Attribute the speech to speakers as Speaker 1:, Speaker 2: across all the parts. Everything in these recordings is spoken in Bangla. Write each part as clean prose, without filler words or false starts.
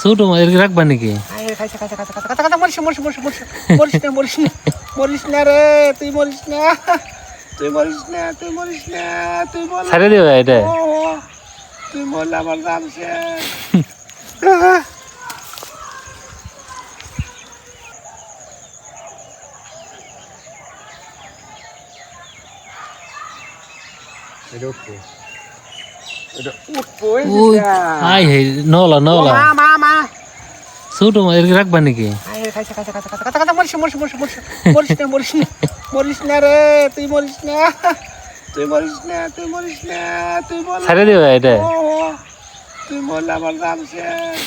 Speaker 1: ছোট মাছ এর রাখবা নাকি?
Speaker 2: খাইছে খাইছে খাইছে খাইছে খাইছে মরিস মরিস মরিস মরিস মরিস না মরিস না মরিস না রে তুই মরিস না তুই মরিস না তুই মরিস না তুই বল
Speaker 1: ছেড়ে দিও এটা।
Speaker 2: তুই বল আমার দাম শেষ। এটা উঠবো এটা উঠবো
Speaker 1: ওই আই হে নলা নলা
Speaker 2: মা মা মা
Speaker 1: ছোট মাছ এর রাখবা নাকি?
Speaker 2: খাইছে খাইছে খাইছে খাইছে খাইছে মরিস মরিস মরিস মরিস মরিস না মরিস না মরিস না রে তুই মরিস না তুই মরিস না তুই মরিস না তুই বল
Speaker 1: ছেড়ে দিও এটা।
Speaker 2: তুই বল আমার দাম শেষ।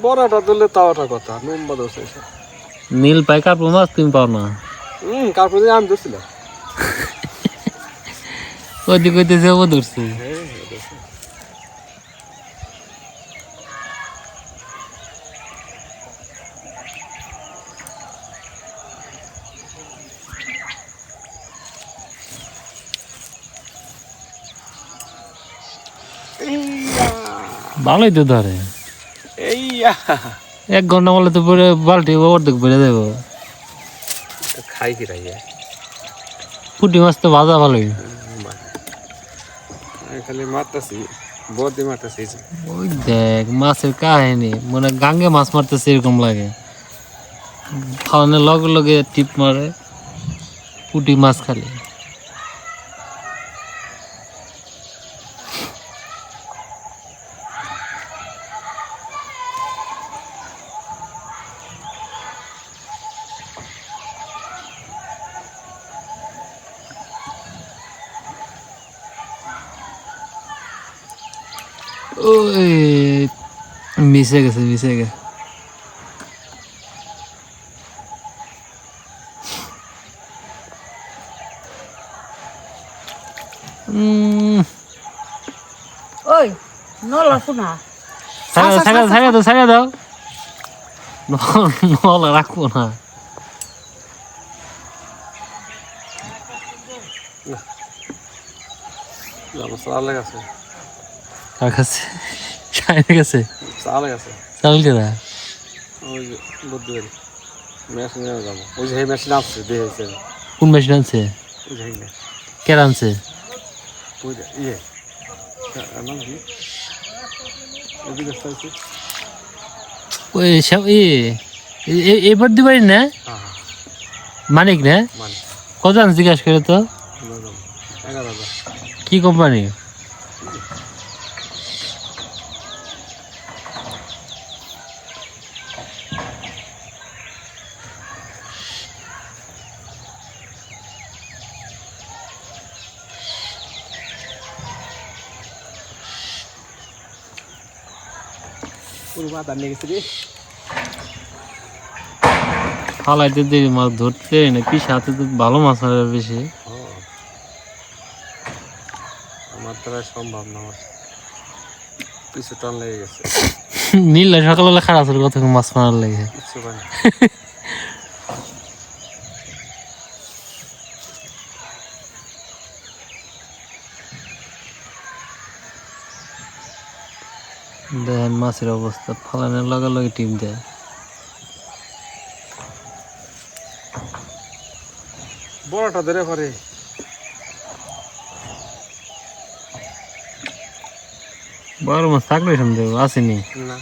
Speaker 2: বড়টা দিলে তাও একটা কথা নম্বর দোষে
Speaker 1: নীল পাই কার্পু মাছ তুমি পাও না?
Speaker 2: কার্পু আমি ধরছিলাম
Speaker 1: ওদিক হইতেছে ও ধরছে। ভালোই তো ধরে। এক ঘন্টা বলে তো পরে বালতি অর্ধেক ভরে দেবো।
Speaker 2: খাই কি রাই
Speaker 1: পুঁটি মাছ তো ভাজা ভালোই।
Speaker 2: খালি মারতেছি বদি মারতেছি
Speaker 1: ওই দেখ মাছের কাহিনী মানে গাঙ্গে মাছ মারতেছে এরকম লাগে। খাওয়ানোর লগে লগে টিপ মারে পুঁটি মাছ খালি। ওই মিশে গেছে মিশে গেছে।
Speaker 3: ওই নলা শোনা
Speaker 1: ছাড়া দাও ছাড়া দাও নলা রাখবো না।
Speaker 2: চালে গেছে
Speaker 1: কার কাছে? চাইলে গেছে
Speaker 2: চালে গেছে
Speaker 1: চাল কেদা?
Speaker 2: ওই যে বুদ্ধি মেশিন যাবো ওই যে মেশিন আসছে দিয়েছে
Speaker 1: কোন মেশিন আনছে?
Speaker 2: ওই যে
Speaker 1: কেন আনছে?
Speaker 2: ওই যে ইয়ে নাম কি এদিকে আসছে
Speaker 1: ওই সব এবার দিবাই না মানিক না
Speaker 2: মানে
Speaker 1: কত আনছে জিজ্ঞাসা করে তো
Speaker 2: 11,000
Speaker 1: কি কোম্পানি?
Speaker 2: পুরো বাদ নিয়ে গেছে রে
Speaker 1: ফালাইতে দেরি মাছ ধরতে না কি সাথে তো ভালো মাছ মারে বেশি।
Speaker 2: আমার দ্বারা সম্ভব না আমার পিছু টান লেগে গেছে
Speaker 1: নীল সকালবেলা খারাপ ছিল কত মাছ মারার লেগে
Speaker 2: কিছু পাই
Speaker 1: দেখেন মাছের অবস্থা ফালানোর লগে লগে টিম দেয়।
Speaker 2: বড়টা ধরে পরে
Speaker 1: বড় মাছ থাকলে শুনতে আসেনি
Speaker 2: না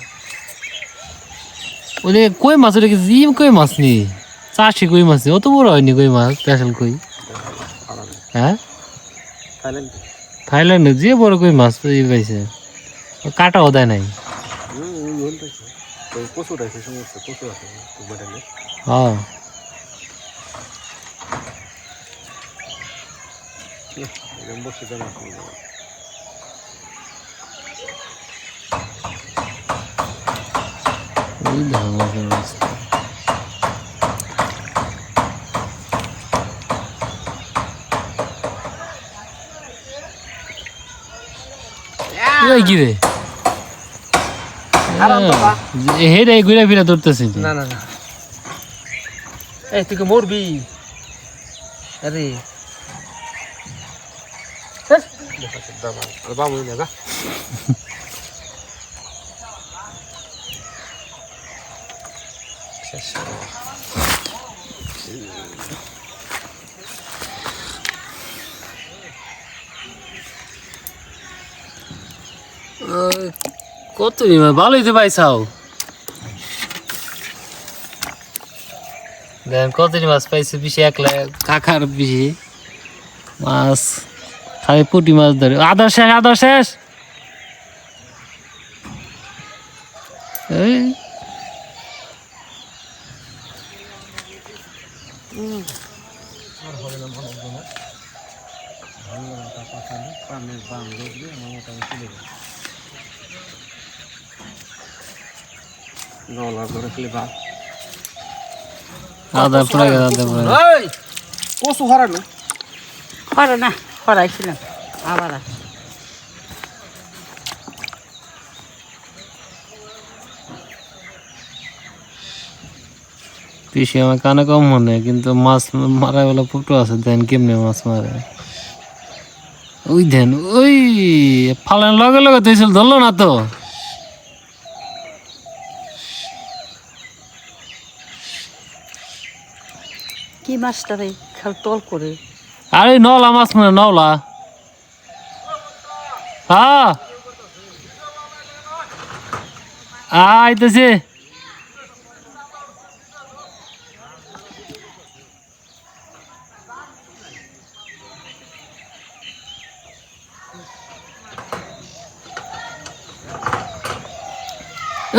Speaker 1: ওই কই মাছ ওটা কি জিম কই মাছ নি চাষি কই মাছ অত বড় হয়নি কই মাছ স্পেশাল কই। হ্যাঁ থাইল্যান্ডে যে বড় কই মাছ পাইছে কাটাও দেয় নাই।
Speaker 2: প্রচুর আছে সমস্যা প্রচুর আছে
Speaker 1: হ্যাঁ
Speaker 2: বসে জমা
Speaker 1: ওই দেখো মাছের অবস্থা। কি রে হেরে ঘুরে ফিরে ধরতেছি
Speaker 2: না না না এই তুই মরবি আরে
Speaker 3: ধ্যাস,
Speaker 2: বাবু না যা
Speaker 1: কত ভালোই তো পাইছাও দেন কতটি মাছ পাইছে বেশি একলা কাকার বেশি মাছ খালি পুঁটি মাছ ধরে আদা শেষ এই
Speaker 2: নলার করে খেলে ভাত
Speaker 1: আদা পড়ে গেছে আদা পড়ে গেছে।
Speaker 2: এই কচু হারানো
Speaker 3: করে না করাইছিলাম আবার আর।
Speaker 1: পিসি আমার কানে কম মনে কিন্তু মাছ মারা বেলা পুকুর আছে দেন কেমনে মাছ মারে ওই দেন ওই ফালান লগে লগে তুইছিল ধরলো না তো
Speaker 3: কি মাছটারে খাল তল করে
Speaker 1: আরে নলা মাছ মানে নলা হ্যাঁ আইতেছে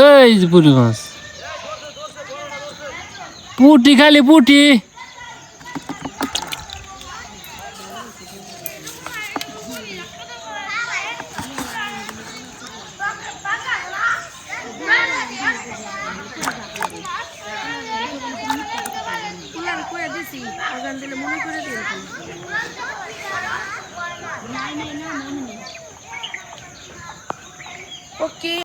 Speaker 1: এই যে পুঁটি মাছ পুঁটি খালি পুঁটি
Speaker 3: ওকে